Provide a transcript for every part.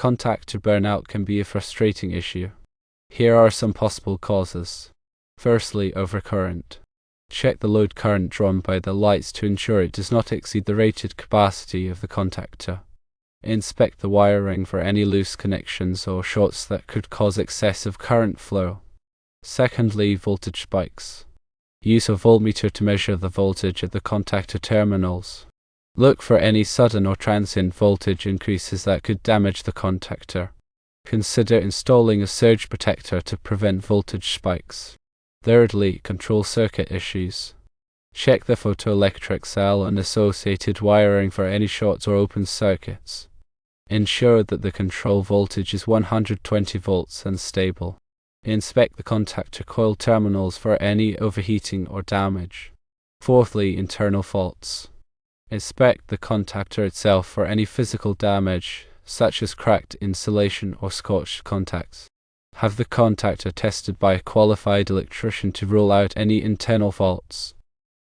Contactor burnout can be a frustrating issue. Here are some possible causes. Firstly, overcurrent. Check the load current drawn by the lights to ensure it does not exceed the rated capacity of the contactor. Inspect the wiring for any loose connections or shorts that could cause excessive current flow. Secondly, voltage spikes. Use a voltmeter to measure the voltage at the contactor terminals. Look for any sudden or transient voltage increases that could damage the contactor. Consider installing a surge protector to prevent voltage spikes. Thirdly, control circuit issues. Check the photoelectric cell and associated wiring for any shorts or open circuits. Ensure that the control voltage is 120 volts and stable. Inspect the contactor coil terminals for any overheating or damage. Fourthly, internal faults. Inspect the contactor itself for any physical damage, such as cracked insulation or scorched contacts. Have the contactor tested by a qualified electrician to rule out any internal faults.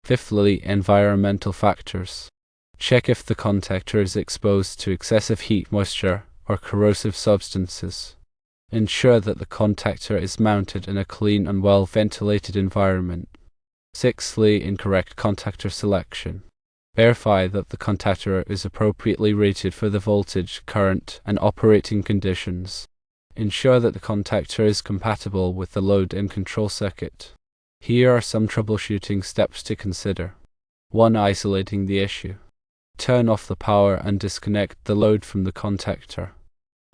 Fifthly, environmental factors. Check if the contactor is exposed to excessive heat, moisture, or corrosive substances. Ensure that the contactor is mounted in a clean and well-ventilated environment. Sixthly, incorrect contactor selection. Verify that the contactor is appropriately rated for the voltage, current, and operating conditions. Ensure that the contactor is compatible with the load and control circuit. Here are some troubleshooting steps to consider. 1. Isolating the issue. Turn off the power and disconnect the load from the contactor.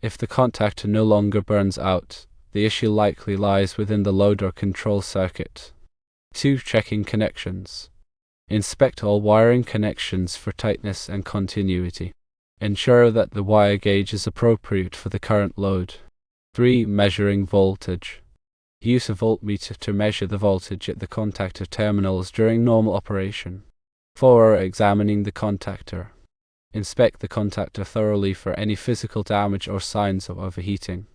If the contactor no longer burns out, the issue likely lies within the load or control circuit. 2. Checking connections. Inspect all wiring connections for tightness and continuity. Ensure that the wire gauge is appropriate for the current load. 3. Measuring voltage. Use a voltmeter to measure the voltage at the contactor terminals during normal operation. 4. Examining the contactor. Inspect the contactor thoroughly for any physical damage or signs of overheating.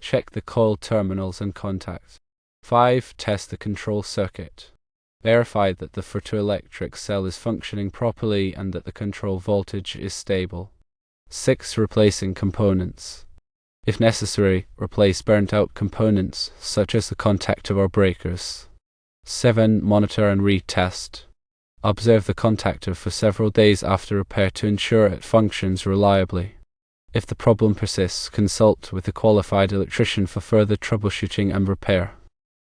Check the coil terminals and contacts. 5. Test the control circuit. Verify that the photoelectric cell is functioning properly and that the control voltage is stable. 6. Replacing components. If necessary, replace burnt-out components, such as the contactor or breakers. 7. Monitor and retest. Observe the contactor for several days after repair to ensure it functions reliably. If the problem persists, consult with a qualified electrician for further troubleshooting and repair.